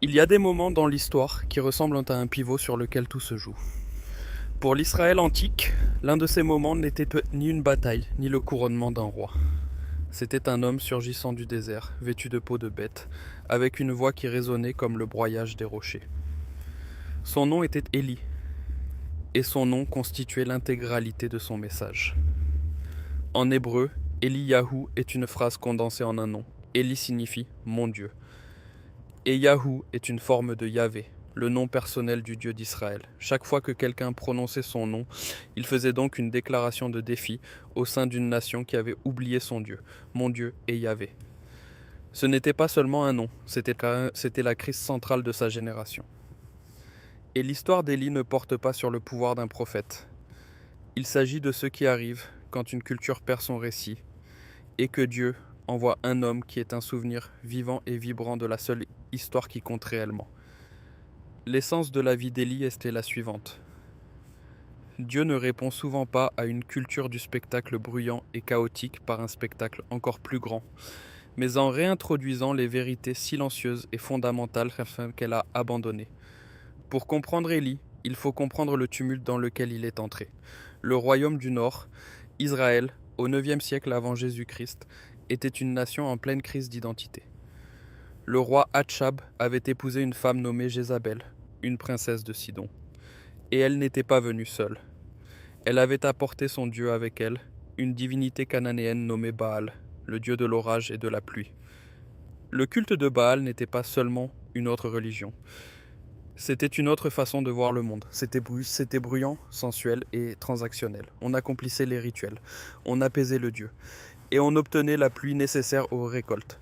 Il y a des moments dans l'histoire qui ressemblent à un pivot sur lequel tout se joue. Pour l'Israël antique, l'un de ces moments n'était ni une bataille, ni le couronnement d'un roi. C'était un homme surgissant du désert, vêtu de peau de bête, avec une voix qui résonnait comme le broyage des rochers. Son nom était Élie, et son nom constituait l'intégralité de son message. En hébreu, Eliyahu est une phrase condensée en un nom. Élie signifie « mon Dieu ». Et Yahou est une forme de Yahvé, le nom personnel du Dieu d'Israël. Chaque fois que quelqu'un prononçait son nom, il faisait donc une déclaration de défi au sein d'une nation qui avait oublié son Dieu. Mon Dieu est Yahvé. Ce n'était pas seulement un nom, c'était la crise centrale de sa génération. Et l'histoire d'Élie ne porte pas sur le pouvoir d'un prophète. Il s'agit de ce qui arrive quand une culture perd son récit et que Dieu envoie un homme qui est un souvenir vivant et vibrant de la seule histoire qui compte réellement. L'essence de la vie d'Élie était la suivante. Dieu ne répond souvent pas à une culture du spectacle bruyant et chaotique par un spectacle encore plus grand, mais en réintroduisant les vérités silencieuses et fondamentales qu'elle a abandonnées. Pour comprendre Élie, il faut comprendre le tumulte dans lequel il est entré. Le royaume du Nord, Israël, au IXe siècle avant Jésus-Christ, était une nation en pleine crise d'identité. Le roi Hatshab avait épousé une femme nommée Jézabel, une princesse de Sidon. Et elle n'était pas venue seule. Elle avait apporté son dieu avec elle, une divinité cananéenne nommée Baal, le dieu de l'orage et de la pluie. Le culte de Baal n'était pas seulement une autre religion. C'était une autre façon de voir le monde. C'était bruyant, sensuel et transactionnel. On accomplissait les rituels, on apaisait le dieu, et on obtenait la pluie nécessaire aux récoltes.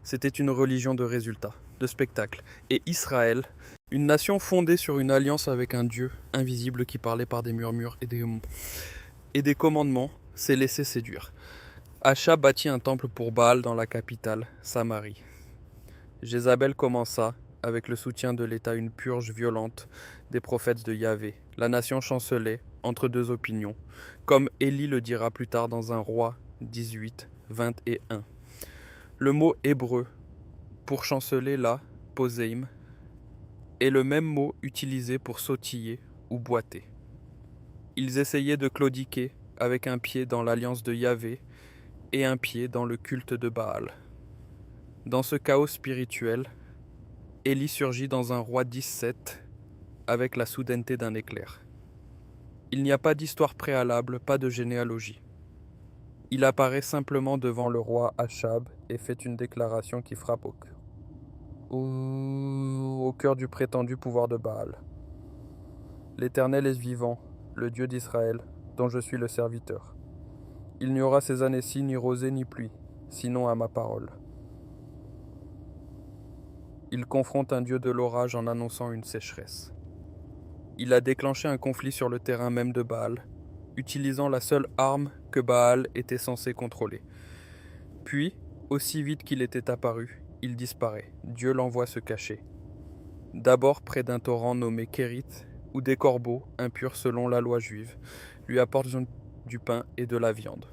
C'était une religion de résultats, de spectacles. Et Israël, une nation fondée sur une alliance avec un Dieu invisible qui parlait par des murmures et des commandements, s'est laissé séduire. Achab bâtit un temple pour Baal dans la capitale, Samarie. Jézabel commença, avec le soutien de l'État, une purge violente des prophètes de Yahvé. La nation chancelait entre deux opinions, comme Élie le dira plus tard dans un roi 18, 21. Le mot hébreu pour chanceler là, poséim, est le même mot utilisé pour sautiller ou boiter. Ils essayaient de claudiquer avec un pied dans l'alliance de Yahvé et un pied dans le culte de Baal. Dans ce chaos spirituel, Élie surgit dans un roi 17 avec la soudaineté d'un éclair. Il n'y a pas d'histoire préalable, pas de généalogie. Il apparaît simplement devant le roi Achab et fait une déclaration qui frappe au cœur du prétendu pouvoir de Baal. L'Éternel est vivant, le Dieu d'Israël, dont je suis le serviteur. Il n'y aura ces années-ci ni rosée ni pluie, sinon à ma parole. Il confronte un Dieu de l'orage en annonçant une sécheresse. Il a déclenché un conflit sur le terrain même de Baal, utilisant la seule arme que Baal était censé contrôler. Puis, aussi vite qu'il était apparu, il disparaît. Dieu l'envoie se cacher. D'abord près d'un torrent nommé Kérit, où des corbeaux, impurs selon la loi juive, lui apportent du pain et de la viande.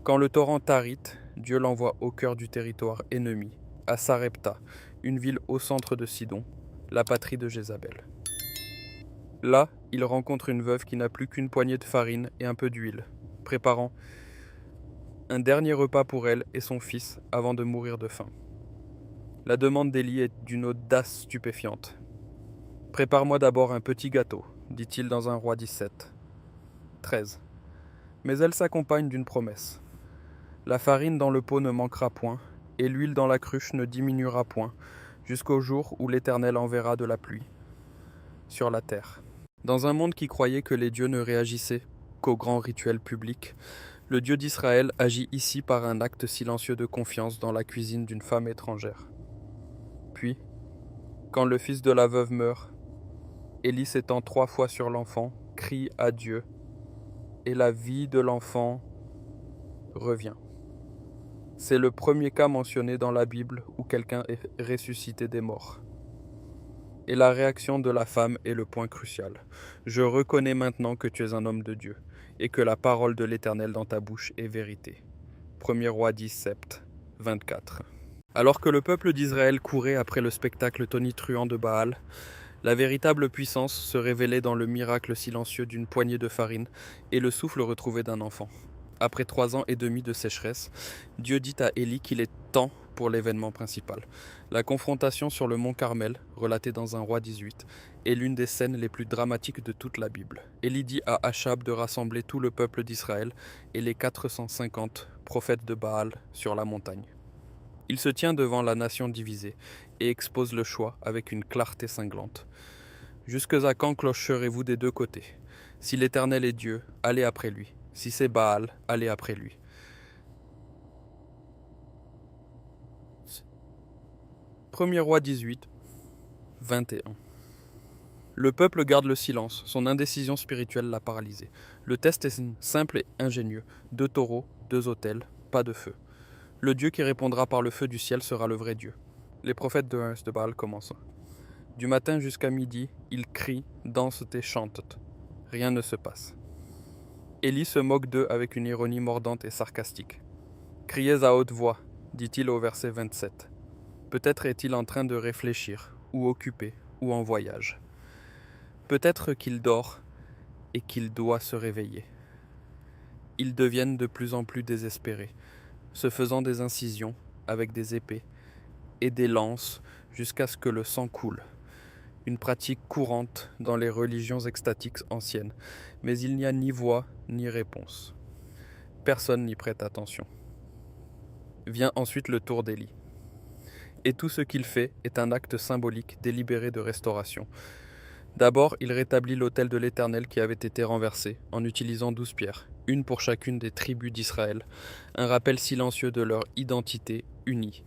Quand le torrent tarit, Dieu l'envoie au cœur du territoire ennemi, à Sarepta, une ville au centre de Sidon, la patrie de Jézabel. Là, il rencontre une veuve qui n'a plus qu'une poignée de farine et un peu d'huile, préparant un dernier repas pour elle et son fils avant de mourir de faim. La demande d'Élie est d'une audace stupéfiante. « Prépare-moi d'abord un petit gâteau », dit-il dans un roi 17. 13. Mais elle s'accompagne d'une promesse. La farine dans le pot ne manquera point, et l'huile dans la cruche ne diminuera point, jusqu'au jour où l'Éternel enverra de la pluie sur la terre. Dans un monde qui croyait que les dieux ne réagissaient qu'aux grands rituels publics, le Dieu d'Israël agit ici par un acte silencieux de confiance dans la cuisine d'une femme étrangère. Puis, quand le fils de la veuve meurt, Élie s'étend 3 fois sur l'enfant, crie à Dieu, et la vie de l'enfant revient. C'est le premier cas mentionné dans la Bible où quelqu'un est ressuscité des morts. Et la réaction de la femme est le point crucial. « Je reconnais maintenant que tu es un homme de Dieu, et que la parole de l'Éternel dans ta bouche est vérité. » 1er roi 10, sept, 24. Alors que le peuple d'Israël courait après le spectacle tonitruant de Baal, la véritable puissance se révélait dans le miracle silencieux d'une poignée de farine et le souffle retrouvé d'un enfant. Après 3 ans et demi de sécheresse, Dieu dit à Élie qu'il est temps pour l'événement principal. La confrontation sur le mont Carmel, relatée dans un roi 18, est l'une des scènes les plus dramatiques de toute la Bible. Élie dit à Achab de rassembler tout le peuple d'Israël et les 450 prophètes de Baal sur la montagne. Il se tient devant la nation divisée et expose le choix avec une clarté cinglante. Jusque à quand clocherez-vous des deux côtés? Si l'Éternel est Dieu, allez après lui. Si c'est Baal, allez après lui. Premier roi 18, 21. Le peuple garde le silence, son indécision spirituelle l'a paralysé. Le test est simple et ingénieux. 2 taureaux, 2 autels, pas de feu. Le Dieu qui répondra par le feu du ciel sera le vrai Dieu. Les prophètes de Baal commencent. Du matin jusqu'à midi, ils crient, dansent et chantent. Rien ne se passe. Élie se moque d'eux avec une ironie mordante et sarcastique. Criez à haute voix, dit-il au verset 27. Peut-être est-il en train de réfléchir, ou occupé, ou en voyage. Peut-être qu'il dort et qu'il doit se réveiller. Ils deviennent de plus en plus désespérés, se faisant des incisions avec des épées et des lances jusqu'à ce que le sang coule. Une pratique courante dans les religions extatiques anciennes, mais il n'y a ni voix ni réponse. Personne n'y prête attention. Vient ensuite le tour d'Élie. Et tout ce qu'il fait est un acte symbolique délibéré de restauration. D'abord, il rétablit l'autel de l'Éternel qui avait été renversé, en utilisant 12 pierres, une pour chacune des tribus d'Israël, un rappel silencieux de leur identité unie.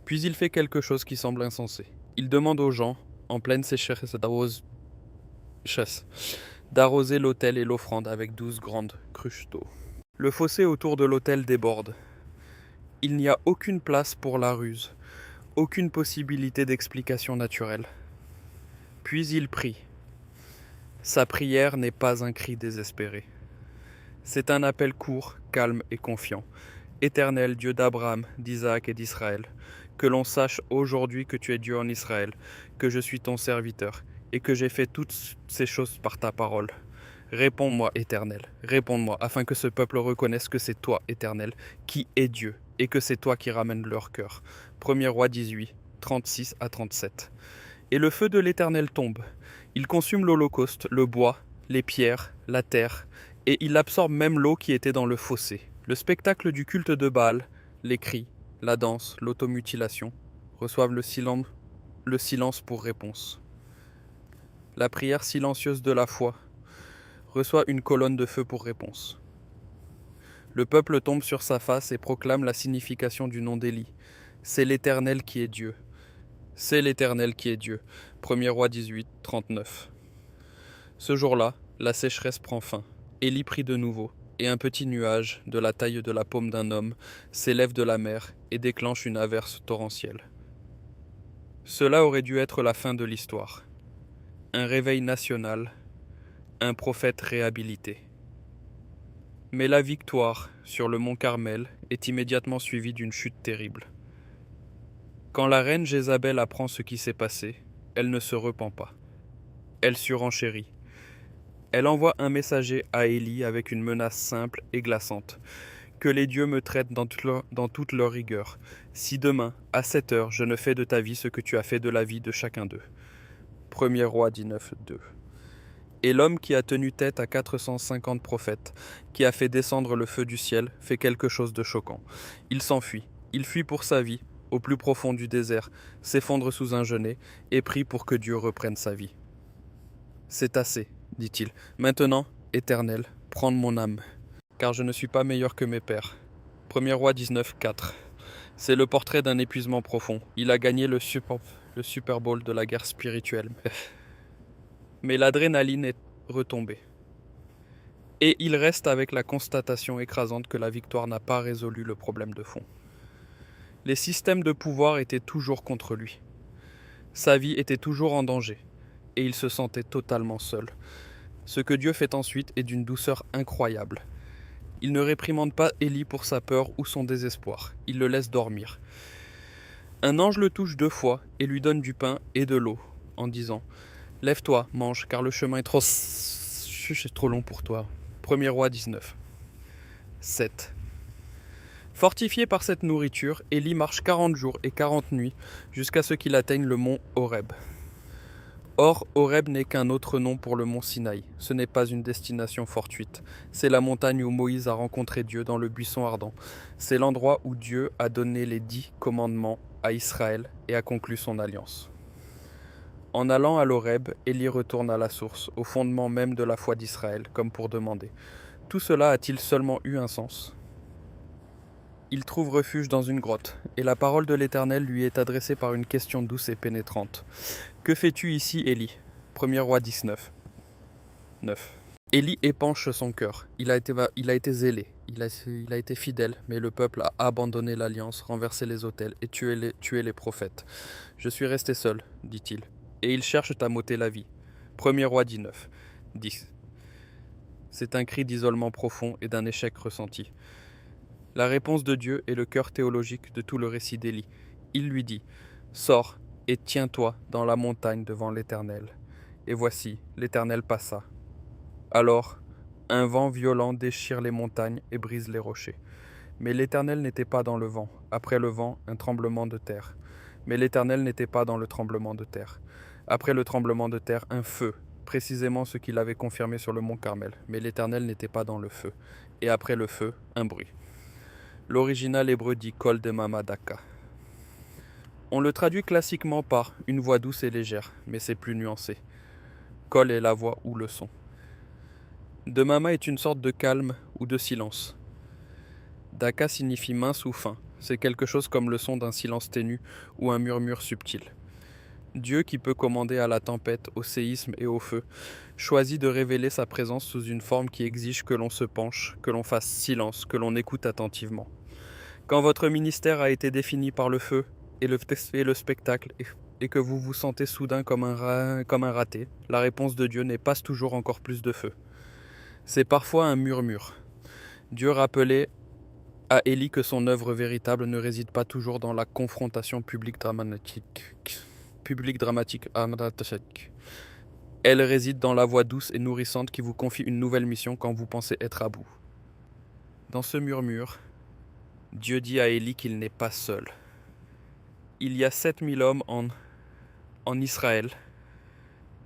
Puis il fait quelque chose qui semble insensé. Il demande aux gens, en pleine sécheresse, d'arroser l'autel et l'offrande avec 12 grandes cruches d'eau. Le fossé autour de l'autel déborde. Il n'y a aucune place pour la ruse, aucune possibilité d'explication naturelle. Puis il prie. Sa prière n'est pas un cri désespéré. C'est un appel court, calme et confiant. Éternel Dieu d'Abraham, d'Isaac et d'Israël, que l'on sache aujourd'hui que tu es Dieu en Israël, que je suis ton serviteur, et que j'ai fait toutes ces choses par ta parole. Réponds-moi, Éternel, réponds-moi, afin que ce peuple reconnaisse que c'est toi, Éternel, qui est Dieu, et que c'est toi qui ramènes leur cœur. 1er roi 18, 36 à 37. Et le feu de l'Éternel tombe. Il consume l'holocauste, le bois, les pierres, la terre, et il absorbe même l'eau qui était dans le fossé. Le spectacle du culte de Baal, les cris, la danse, l'automutilation, reçoivent le silence pour réponse. La prière silencieuse de la foi reçoit une colonne de feu pour réponse. Le peuple tombe sur sa face et proclame la signification du nom d'Élie. C'est l'Éternel qui est Dieu. C'est l'Éternel qui est Dieu. 1er roi 18, 39. Ce jour-là, la sécheresse prend fin. Élie prie de nouveau, et un petit nuage, de la taille de la paume d'un homme, s'élève de la mer et déclenche une averse torrentielle. Cela aurait dû être la fin de l'histoire. Un réveil national, un prophète réhabilité. Mais la victoire sur le mont Carmel est immédiatement suivie d'une chute terrible. Quand la reine Jézabel apprend ce qui s'est passé, elle ne se repent pas. Elle surenchérit. Elle envoie un messager à Élie avec une menace simple et glaçante. Que les dieux me traitent dans toute leur rigueur, si demain, à 7 heures, je ne fais de ta vie ce que tu as fait de la vie de chacun d'eux. 1er roi 19, 2. Et l'homme qui a tenu tête à 450 prophètes, qui a fait descendre le feu du ciel, fait quelque chose de choquant. Il s'enfuit. Il fuit pour sa vie, au plus profond du désert, s'effondre sous un genêt et prie pour que Dieu reprenne sa vie. C'est assez, dit-il. Maintenant, Éternel, prends mon âme, car je ne suis pas meilleur que mes pères. 1er roi 19, 4. C'est le portrait d'un épuisement profond. Il a gagné le Super Bowl de la guerre spirituelle. Mais l'adrénaline est retombée. Et il reste avec la constatation écrasante que la victoire n'a pas résolu le problème de fond. Les systèmes de pouvoir étaient toujours contre lui. Sa vie était toujours en danger, et il se sentait totalement seul. Ce que Dieu fait ensuite est d'une douceur incroyable. Il ne réprimande pas Élie pour sa peur ou son désespoir, il le laisse dormir. Un ange le touche 2 fois et lui donne du pain et de l'eau, en disant « Lève-toi, mange, car le chemin est trop long pour toi. » 1er roi 19. 7. Fortifié par cette nourriture, Élie marche 40 jours et 40 nuits jusqu'à ce qu'il atteigne le mont Horeb. Or, Horeb n'est qu'un autre nom pour le mont Sinaï. Ce n'est pas une destination fortuite. C'est la montagne où Moïse a rencontré Dieu dans le buisson ardent. C'est l'endroit où Dieu a donné les 10 commandements à Israël et a conclu son alliance. En allant à l'Horeb, Élie retourne à la source, au fondement même de la foi d'Israël, comme pour demander « Tout cela a-t-il seulement eu un sens ?» Il trouve refuge dans une grotte, et la parole de l'Éternel lui est adressée par une question douce et pénétrante. « Que fais-tu ici, Élie » 1er roi 19. 9. Élie épanche son cœur. Il a été zélé, il a été fidèle, mais le peuple a abandonné l'alliance, renversé les autels et tué les prophètes. « Je suis resté seul, dit-il, et ils cherchent à m'ôter la vie. » 1er roi 19. 10. C'est un cri d'isolement profond et d'un échec ressenti. La réponse de Dieu est le cœur théologique de tout le récit d'Élie. Il lui dit « Sors et tiens-toi dans la montagne devant l'Éternel. » Et voici, l'Éternel passa. Alors, un vent violent déchire les montagnes et brise les rochers. Mais l'Éternel n'était pas dans le vent. Après le vent, un tremblement de terre. Mais l'Éternel n'était pas dans le tremblement de terre. Après le tremblement de terre, un feu, précisément ce qu'il avait confirmé sur le mont Carmel. Mais l'Éternel n'était pas dans le feu. Et après le feu, un bruit. L'original hébreu dit Kol Demama Daka. On le traduit classiquement par une voix douce et légère, mais c'est plus nuancé. Kol est la voix ou le son. Demama est une sorte de calme ou de silence. Daka signifie mince ou fin. C'est quelque chose comme le son d'un silence ténu ou un murmure subtil. Dieu, qui peut commander à la tempête, au séisme et au feu, choisit de révéler sa présence sous une forme qui exige que l'on se penche, que l'on fasse silence, que l'on écoute attentivement. Quand votre ministère a été défini par le feu et le spectacle, et que vous vous sentez soudain comme un raté, la réponse de Dieu n'est pas toujours encore plus de feu. C'est parfois un murmure. Dieu rappelait à Élie que son œuvre véritable ne réside pas toujours dans la confrontation publique dramatique. Elle réside dans la voix douce et nourrissante qui vous confie une nouvelle mission quand vous pensez être à bout. Dans ce murmure, Dieu dit à Élie qu'il n'est pas seul. Il y a 7000 hommes en Israël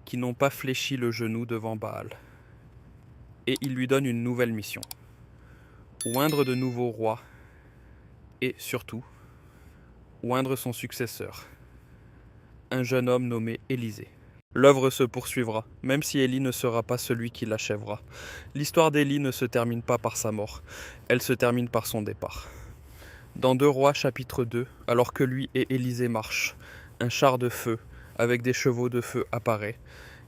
qui n'ont pas fléchi le genou devant Baal. Et il lui donne une nouvelle mission. Oindre de nouveaux rois et, surtout, oindre son successeur, un jeune homme nommé Élisée. L'œuvre se poursuivra, même si Élie ne sera pas celui qui l'achèvera. L'histoire d'Élie ne se termine pas par sa mort, elle se termine par son départ. Dans 2 Rois chapitre 2, alors que lui et Élisée marchent, un char de feu avec des chevaux de feu apparaît,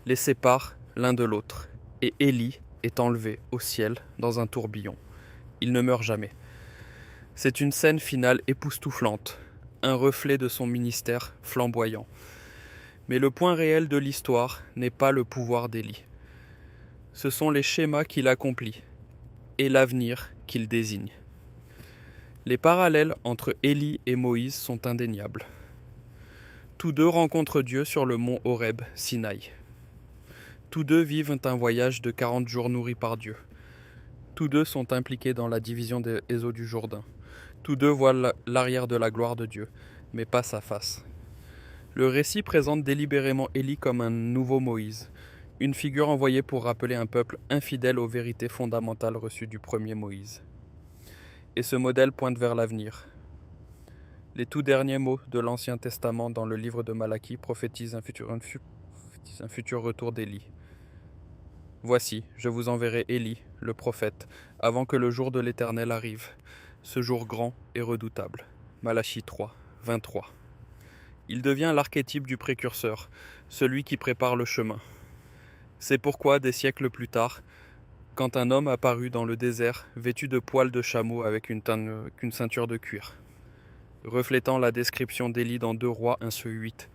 les sépare l'un de l'autre, et Élie est enlevé au ciel dans un tourbillon. Il ne meurt jamais. C'est une scène finale époustouflante, un reflet de son ministère flamboyant. Mais le point réel de l'histoire n'est pas le pouvoir d'Élie. Ce sont les schémas qu'il accomplit et l'avenir qu'il désigne. Les parallèles entre Élie et Moïse sont indéniables. Tous deux rencontrent Dieu sur le mont Horeb, Sinaï. Tous deux vivent un voyage de 40 jours nourris par Dieu. Tous deux sont impliqués dans la division des eaux du Jourdain. Tous deux voient l'arrière de la gloire de Dieu, mais pas sa face. Le récit présente délibérément Élie comme un nouveau Moïse, une figure envoyée pour rappeler un peuple infidèle aux vérités fondamentales reçues du premier Moïse. Et ce modèle pointe vers l'avenir. Les tout derniers mots de l'Ancien Testament dans le livre de Malachie prophétisent un futur retour d'Élie. Voici, je vous enverrai Élie, le prophète, avant que le jour de l'Éternel arrive, ce jour grand et redoutable. Malachie 3, 23. Il devient l'archétype du précurseur, celui qui prépare le chemin. C'est pourquoi, des siècles plus tard, quand un homme apparut dans le désert, vêtu de poils de chameau avec une ceinture de cuir, reflétant la description d'Élie dans 2 Rois 1:8,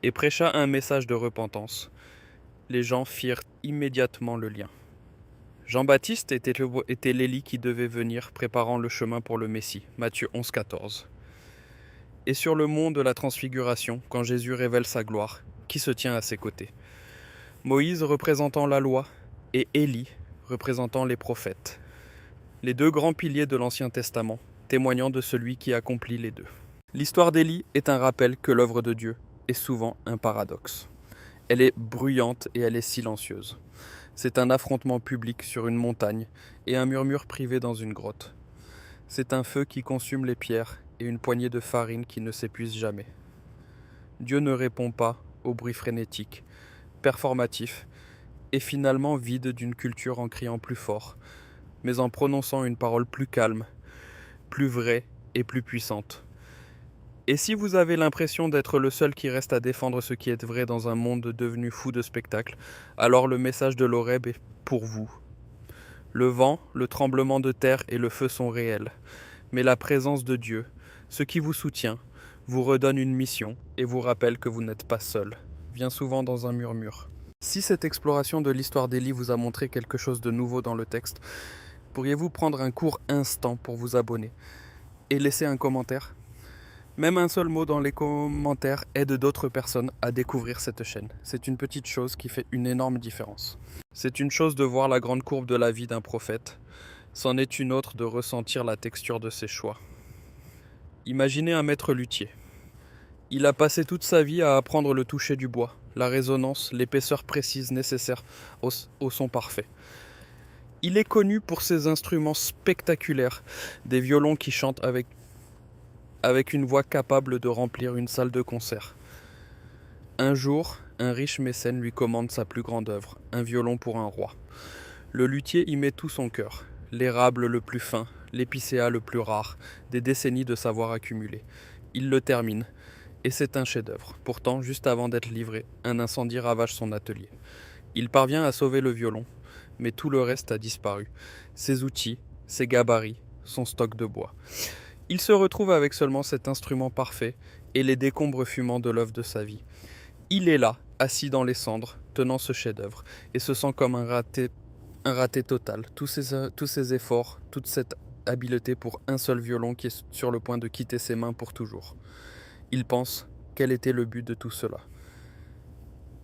et prêcha un message de repentance, les gens firent immédiatement le lien. Jean-Baptiste était l'Élie qui devait venir, préparant le chemin pour le Messie. Matthieu 11,14. Et sur le mont de la transfiguration, quand Jésus révèle sa gloire, qui se tient à ses côtés? Moïse représentant la loi et Élie représentant les prophètes. Les deux grands piliers de l'Ancien Testament, témoignant de celui qui accomplit les deux. L'histoire d'Élie est un rappel que l'œuvre de Dieu est souvent un paradoxe. Elle est bruyante et elle est silencieuse. C'est un affrontement public sur une montagne et un murmure privé dans une grotte. C'est un feu qui consume les pierres et une poignée de farine qui ne s'épuise jamais. Dieu ne répond pas au bruit frénétique, performatif et finalement vide d'une culture en criant plus fort, mais en prononçant une parole plus calme, plus vraie et plus puissante. Et si vous avez l'impression d'être le seul qui reste à défendre ce qui est vrai dans un monde devenu fou de spectacles, alors le message de l'Horeb est pour vous. Le vent, le tremblement de terre et le feu sont réels, mais la présence de Dieu, ce qui vous soutient, vous redonne une mission et vous rappelle que vous n'êtes pas seul, vient souvent dans un murmure. Si cette exploration de l'histoire d'Élie vous a montré quelque chose de nouveau dans le texte, pourriez-vous prendre un court instant pour vous abonner et laisser un commentaire ? Même un seul mot dans les commentaires aide d'autres personnes à découvrir cette chaîne. C'est une petite chose qui fait une énorme différence. C'est une chose de voir la grande courbe de la vie d'un prophète. C'en est une autre de ressentir la texture de ses choix. Imaginez un maître luthier. Il a passé toute sa vie à apprendre le toucher du bois, la résonance, l'épaisseur précise nécessaire au son parfait. Il est connu pour ses instruments spectaculaires, des violons qui chantent avec une voix capable de remplir une salle de concert. Un jour, un riche mécène lui commande sa plus grande œuvre, un violon pour un roi. Le luthier y met tout son cœur, l'érable le plus fin, l'épicéa le plus rare, des décennies de savoir accumulé. Il le termine, et c'est un chef-d'œuvre. Pourtant, juste avant d'être livré, un incendie ravage son atelier. Il parvient à sauver le violon, mais tout le reste a disparu. Ses outils, ses gabarits, son stock de bois. Il se retrouve avec seulement cet instrument parfait et les décombres fumants de l'œuvre de sa vie. Il est là, assis dans les cendres, tenant ce chef-d'œuvre, et se sent comme un raté total. Tous ses efforts, toute cette habileté pour un seul violon qui est sur le point de quitter ses mains pour toujours. Il pense quel était le but de tout cela.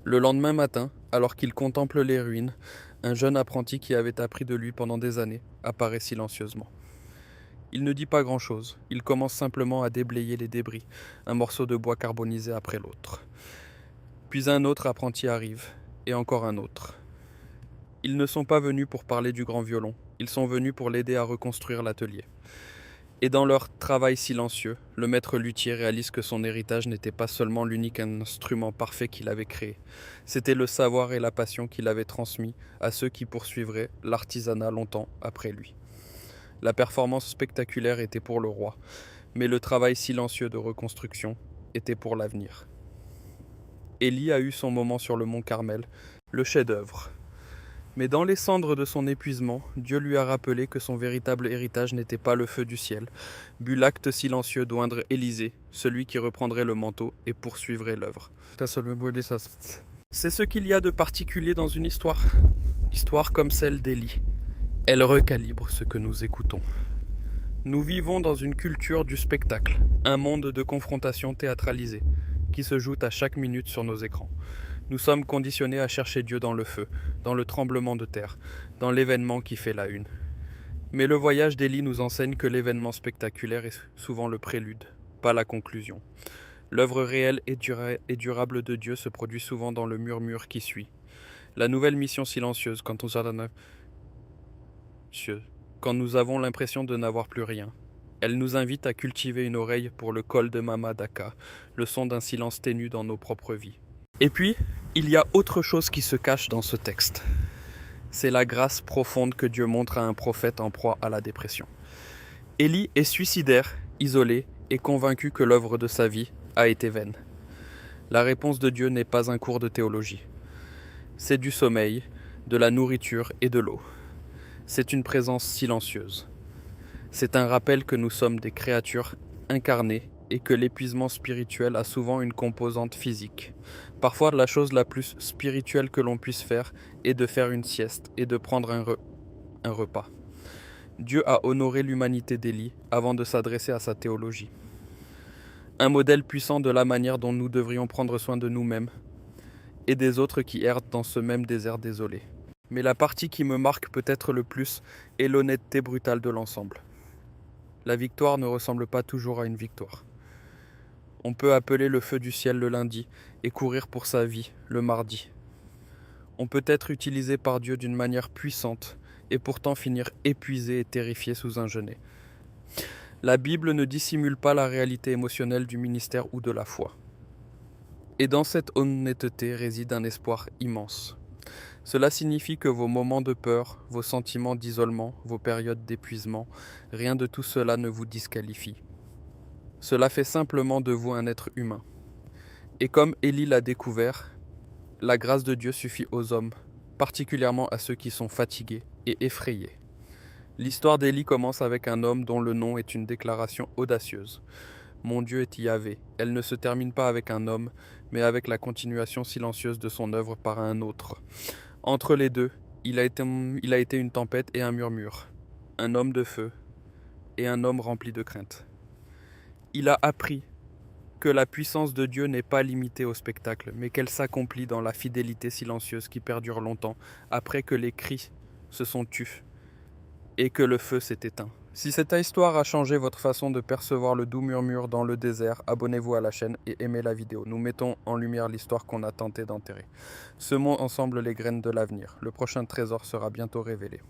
Le lendemain matin, alors qu'il contemple les ruines, un jeune apprenti qui avait appris de lui pendant des années apparaît silencieusement. Il ne dit pas grand-chose, il commence simplement à déblayer les débris, un morceau de bois carbonisé après l'autre. Puis un autre apprenti arrive, et encore un autre. Ils ne sont pas venus pour parler du grand violon, ils sont venus pour l'aider à reconstruire l'atelier. Et dans leur travail silencieux, le maître luthier réalise que son héritage n'était pas seulement l'unique instrument parfait qu'il avait créé, c'était le savoir et la passion qu'il avait transmis à ceux qui poursuivraient l'artisanat longtemps après lui. La performance spectaculaire était pour le roi, mais le travail silencieux de reconstruction était pour l'avenir. Élie a eu son moment sur le mont Carmel, le chef-d'œuvre. Mais dans les cendres de son épuisement, Dieu lui a rappelé que son véritable héritage n'était pas le feu du ciel, but l'acte silencieux d'oindre Élisée, celui qui reprendrait le manteau et poursuivrait l'œuvre. C'est ce qu'il y a de particulier dans une histoire comme celle d'Élie. Elle recalibre ce que nous écoutons. Nous vivons dans une culture du spectacle, un monde de confrontation théâtralisée, qui se joue à chaque minute sur nos écrans. Nous sommes conditionnés à chercher Dieu dans le feu, dans le tremblement de terre, dans l'événement qui fait la une. Mais le voyage d'Élie nous enseigne que l'événement spectaculaire est souvent le prélude, pas la conclusion. L'œuvre réelle et durable de Dieu se produit souvent dans le murmure qui suit. La nouvelle mission silencieuse quand nous avons l'impression de n'avoir plus rien. Elle nous invite à cultiver une oreille pour le col de Mama Daka, le son d'un silence ténu dans nos propres vies. Et puis, il y a autre chose qui se cache dans ce texte. C'est la grâce profonde que Dieu montre à un prophète en proie à la dépression. Élie est suicidaire, isolé et convaincu que l'œuvre de sa vie a été vaine. La réponse de Dieu n'est pas un cours de théologie. C'est du sommeil, de la nourriture et de l'eau. C'est une présence silencieuse. C'est un rappel que nous sommes des créatures incarnées et que l'épuisement spirituel a souvent une composante physique. Parfois, la chose la plus spirituelle que l'on puisse faire est de faire une sieste et de prendre un repas. Dieu a honoré l'humanité d'Élie avant de s'adresser à sa théologie. Un modèle puissant de la manière dont nous devrions prendre soin de nous-mêmes et des autres qui errent dans ce même désert désolé. Mais la partie qui me marque peut-être le plus est l'honnêteté brutale de l'ensemble. La victoire ne ressemble pas toujours à une victoire. On peut appeler le feu du ciel le lundi et courir pour sa vie le mardi. On peut être utilisé par Dieu d'une manière puissante et pourtant finir épuisé et terrifié sous un genêt. La Bible ne dissimule pas la réalité émotionnelle du ministère ou de la foi. Et dans cette honnêteté réside un espoir immense. Cela signifie que vos moments de peur, vos sentiments d'isolement, vos périodes d'épuisement, rien de tout cela ne vous disqualifie. Cela fait simplement de vous un être humain. Et comme Élie l'a découvert, la grâce de Dieu suffit aux hommes, particulièrement à ceux qui sont fatigués et effrayés. L'histoire d'Élie commence avec un homme dont le nom est une déclaration audacieuse. Mon Dieu est Yahvé. Elle ne se termine pas avec un homme, mais avec la continuation silencieuse de son œuvre par un autre. Entre les deux, il a été une tempête et un murmure, un homme de feu et un homme rempli de crainte. Il a appris que la puissance de Dieu n'est pas limitée au spectacle, mais qu'elle s'accomplit dans la fidélité silencieuse qui perdure longtemps après que les cris se sont tus et que le feu s'est éteint. Si cette histoire a changé votre façon de percevoir le doux murmure dans le désert, abonnez-vous à la chaîne et aimez la vidéo. Nous mettons en lumière l'histoire qu'on a tenté d'enterrer. Semons ensemble les graines de l'avenir. Le prochain trésor sera bientôt révélé.